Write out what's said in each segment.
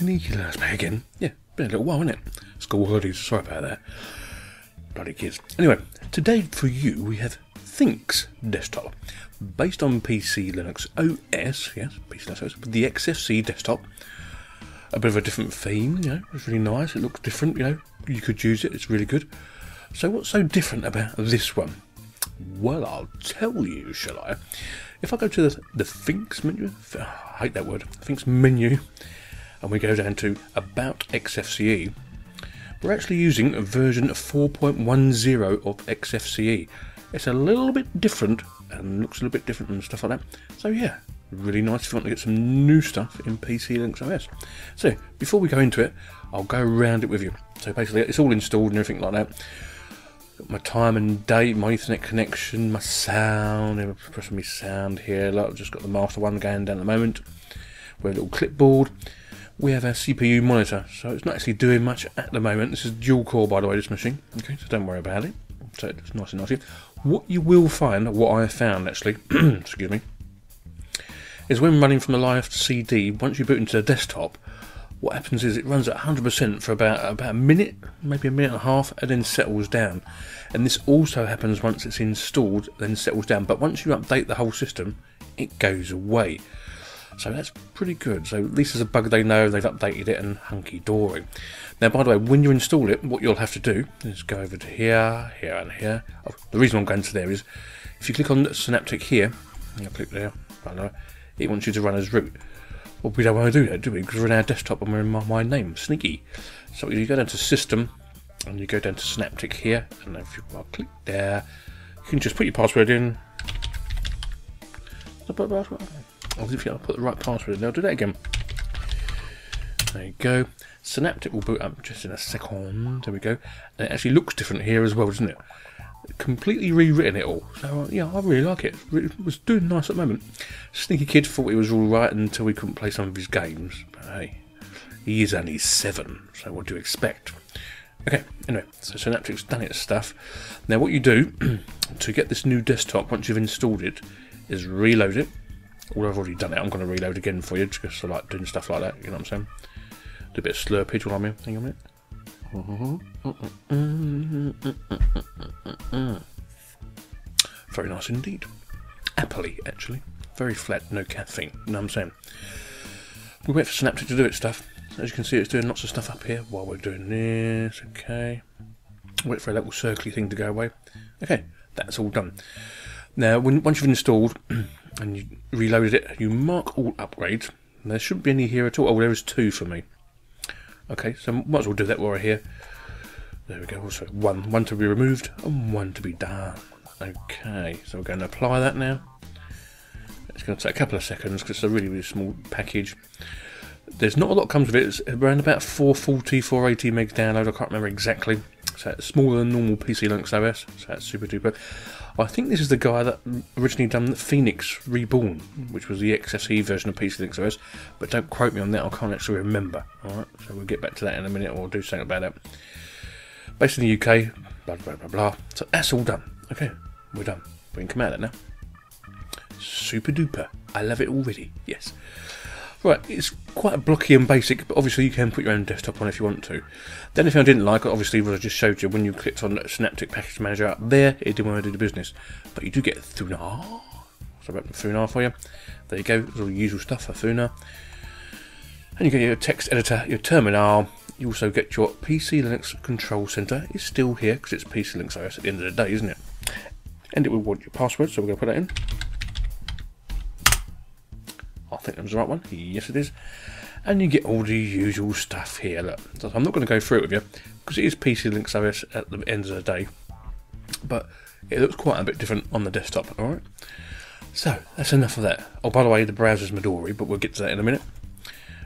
sneaky little back again. Yeah, been a little while, isn't it? School holidays, sorry about that. Bloody kids. Anyway, today for you we have Phinx Desktop, based on PC Linux OS, yes, PC Linux OS, with the XFCE desktop. A bit of a different theme, you know, it's really nice, it looks different, you know, you could use it, it's really good. So what's so different about this one? Well, I'll tell you, shall I? If I go to the Phinx menu, I hate that word, Phinx menu, and we go down to About XFCE, we're actually using a version 4.10 of XFCE. It's a little bit different, and looks a little bit different and stuff like that. So yeah, really nice if you want to get some new stuff in PC Linux OS. So, before we go into it, I'll go around it with you. So basically, it's all installed and everything like that. Got my time and date, my Ethernet connection, my sound, I'm pressing my sound here. Like, I've just got the master one going down at the moment. We have a little clipboard. We have our CPU monitor, so it's not actually doing much at the moment. This is dual core, by the way, this machine. Okay, so don't worry about it. So it's nice and nice here. What you will find, what I have found actually, excuse me, is when running from the live CD, once you boot into the desktop, what happens is it runs at 100% for about a minute, maybe a minute and a half, and then settles down. And this also happens once it's installed, then settles down. But once you update the whole system, it goes away. So that's pretty good. So at least there's a bug they know, they've updated it, and hunky-dory. Now, by the way, when you install it, what you'll have to do is go over to here, here, and here. Oh, the reason I'm going to there is, if you click on Synaptic here, and I click there, I know, it wants you to run as root. Well, we don't want to do that, do we? Because we're in our desktop and we're in my name, sneaky. So you go down to System, and you go down to Synaptic here, and if you click there, you can just put your password in. As if you put the right password in, I'll do that again. There you go. Synaptic will boot up just in a second. There we go. And it actually looks different here as well, doesn't it? Completely rewritten it all. So yeah, I really like it. It was doing nice at the moment. Sneaky kid thought he was all right until we couldn't play some of his games. But hey, he is only 7, so what do you expect? Okay, anyway, so Synaptic's done its stuff. Now what you do to get this new desktop, once you've installed it, is reload it. Well, I've already done it. I'm going to reload again for you, because I like doing stuff like that. You know what I'm saying? Do a bit of slurpage while I'm here. Hang on a minute. Very nice indeed. Appley, actually. Very flat, no caffeine. You know what I'm saying? We wait for Synaptic to do its stuff. As you can see, it's doing lots of stuff up here while we're doing this. Okay. Wait for a little circly thing to go away. Okay, that's all done. Now, once you've installed and you reloaded it, you mark all upgrades. There shouldn't be any here at all. Oh, there is 2 for me. Okay, so might as well do that while we're here. There we go. Also, one to be removed and 1 to be done. Okay, so we're going to apply that now. It's going to take a couple of seconds because it's a really, really small package. There's not a lot comes with it. It's around about 440, 480 megs download. I can't remember exactly. So it's smaller than normal PC Linux OS. So that's super duper. I think this is the guy that originally done Phoenix Reborn, which was the XFCE version of PC Linux OS, but don't quote me on that, I can't actually remember. Alright, so we'll get back to that in a minute, or do something about that. Based in the UK, blah blah blah blah. So that's all done. Okay, we're done. We can come out of that now. Super duper. I love it already, yes. Right, it's quite blocky and basic, but obviously you can put your own desktop on if you want to. The only thing I didn't like, obviously, what I just showed you, when you clicked on Synaptic Package Manager up there, it didn't want to do the business. But you do get Thuna. So I've opened Thuna for you. There you go, it's all the usual stuff for Thuna. And you get your text editor, your terminal. You also get your PC Linux Control Center. It's still here because it's PC Linux OS at the end of the day, isn't it? And it will want your password, so we're going to put that in. I think that was the right one. Yes, it is. And you get all the usual stuff here. Look, so I'm not going to go through it with you because it is PC Linux OS at the end of the day, but it looks quite a bit different on the desktop. All right. So that's enough of that. Oh, by the way, the browser's Midori, but we'll get to that in a minute.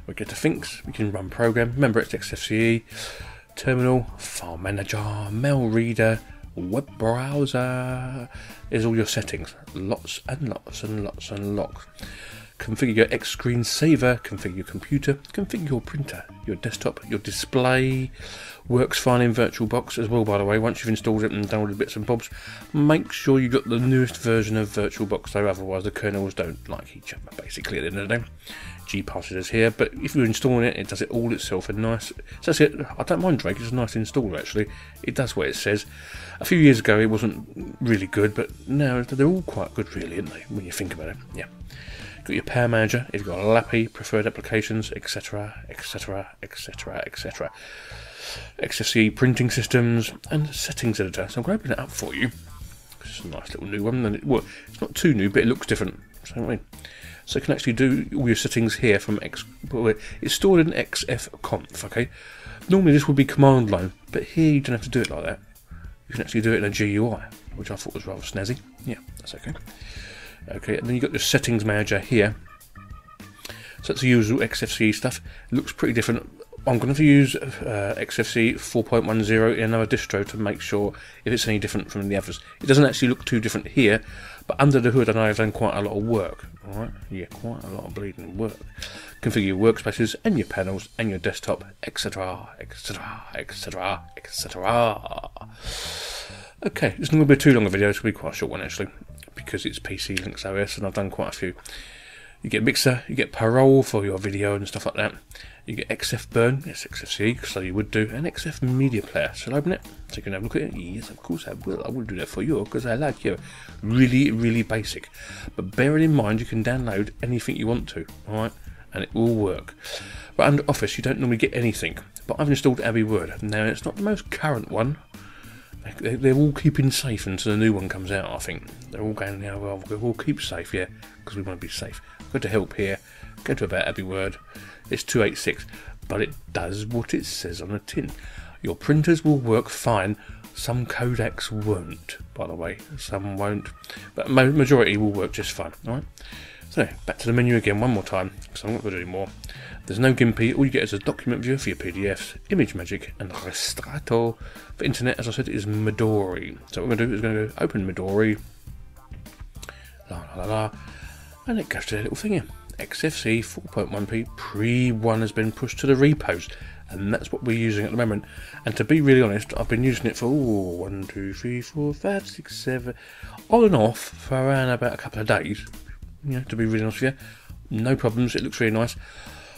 We'll get to Phinx. We can run program. Remember, it's XFCE, terminal, file manager, mail reader, web browser. Is all your settings. Lots and lots and lots and lots. Configure your X screensaver, configure your computer, configure your printer, your desktop, your display. Works fine in VirtualBox as well, by the way. Once you've installed it and done all the bits and bobs, make sure you got the newest version of VirtualBox, though, otherwise the kernels don't like each other, basically, at the end of the day. G-passes is here, but if you're installing it, it does it all itself and nice. So that's it. I don't mind Drake, it's a nice installer actually. It does what it says. A few years ago it wasn't really good, but now they're all quite good really, aren't they, when you think about it. Yeah. Got your power manager, it's got a Lappy, preferred applications, etc, etc, etc, etc. XFCE printing systems and settings editor. So I'm going to open it up for you. It's a nice little new one. And well, it's not too new, but it looks different. So you can actually do all your settings here from it's stored in xfconf, okay? Normally this would be command line, but here you don't have to do it like that. You can actually do it in a GUI, which I thought was rather snazzy. Yeah, that's okay. Okay, and then you've got your settings manager here. So it's the usual XFCE stuff. It looks pretty different. I'm going to use XFCE 4.10 in another distro to make sure if it's any different from the others. It doesn't actually look too different here, but under the hood I know I've done quite a lot of work. Alright, yeah, quite a lot of bleeding work. Configure your workspaces and your panels and your desktop, etc, etc, etc, etc. Okay, it's not going to be too long a video, it's going to be quite a short one actually, because it's pclinuxos and I've done quite a few. You get Mixer, you get Parole for your video and stuff like that. You get xfburn, yes, XFCE, so you would do, and XF Media Player. Shall I open it? So you can have a look at it? Yes, of course I will. I will do that for you, because I like you. Really, really basic. But bearing in mind, you can download anything you want to, alright? And it will work. But under Office, you don't normally get anything. But I've installed Abbey Word. Now, it's not the most current one. They're all keeping safe until the new one comes out, I think. They're all going, now, well, we'll keep safe, yeah, because we want to be safe. Go to Help here, go to About Abbey Word. It's 286, but it does what it says on the tin. Your printers will work fine. Some codecs won't, by the way. Some won't, but majority will work just fine. All right. So back to the menu again one more time, because I'm not going to do any more. There's no Gimpy. All you get is a document viewer for your PDFs, ImageMagick, and Restrato. For internet, as I said, is Midori. So what we're going to do is going to go open Midori. La la la la, and it goes to that little thing here. XFCE 4.1p pre-1 has been pushed to the repos, and that's what we're using at the moment. And to be really honest, I've been using it for 1, 2, 3, 4, 5, 6, 7 on and off for around about a couple of days. You know, to be really honest with you, no problems. It looks really nice.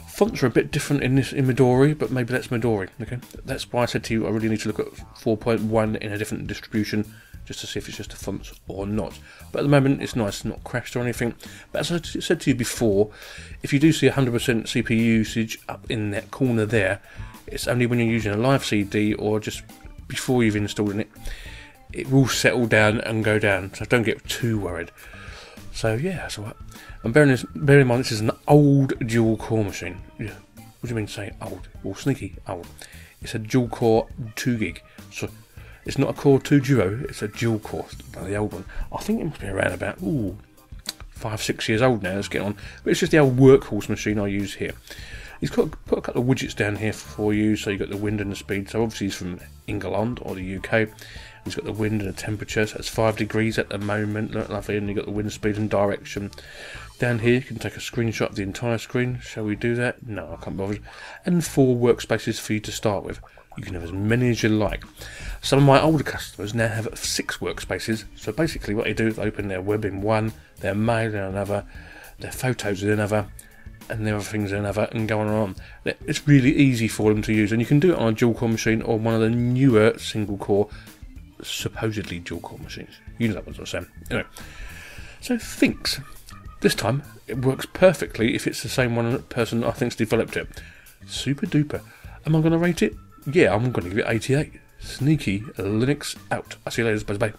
Fonts are a bit different in Midori, but maybe that's Midori. Okay, that's why I said to you I really need to look at 4.1 in a different distribution, just to see if it's just the fonts or not. But at the moment it's nice, not crashed or anything. But as I said to you before, if you do see 100% CPU usage up in that corner there, it's only when you're using a live CD or just before you've installed it. It will settle down and go down, so don't get too worried. So yeah, that's alright. And bear in mind this is an old dual core machine. Yeah. What do you mean say old? Well, sneaky old. It's a dual core 2 gig. So it's not a Core 2 Duo, it's a dual core, the old one. I think it must be around about 5, 6 years old now, let's get on. But it's just the old workhorse machine I use here. He's got put a couple of widgets down here for you, so you've got the wind and the speed. So obviously he's from England or the UK. He's got the wind and the temperature, so it's 5 degrees at the moment, lovely, and you've got the wind speed and direction. Down here you can take a screenshot of the entire screen. Shall we do that? No, I can't bother. And 4 workspaces for you to start with. You can have as many as you like. Some of my older customers now have 6 workspaces. So basically what they do is open their web in one, their mail in another, their photos in another, and their other things in another, and go on and on. It's really easy for them to use, and you can do it on a dual core machine or one of the newer single core, supposedly dual core machines. You know what I'm saying. Anyway, so Phinx. This time it works perfectly if it's the same one person I think's developed it. Super duper. Am I going to rate it? Yeah, I'm going to give it 88. Sneaky Linux out. I'll see you later. Bye bye.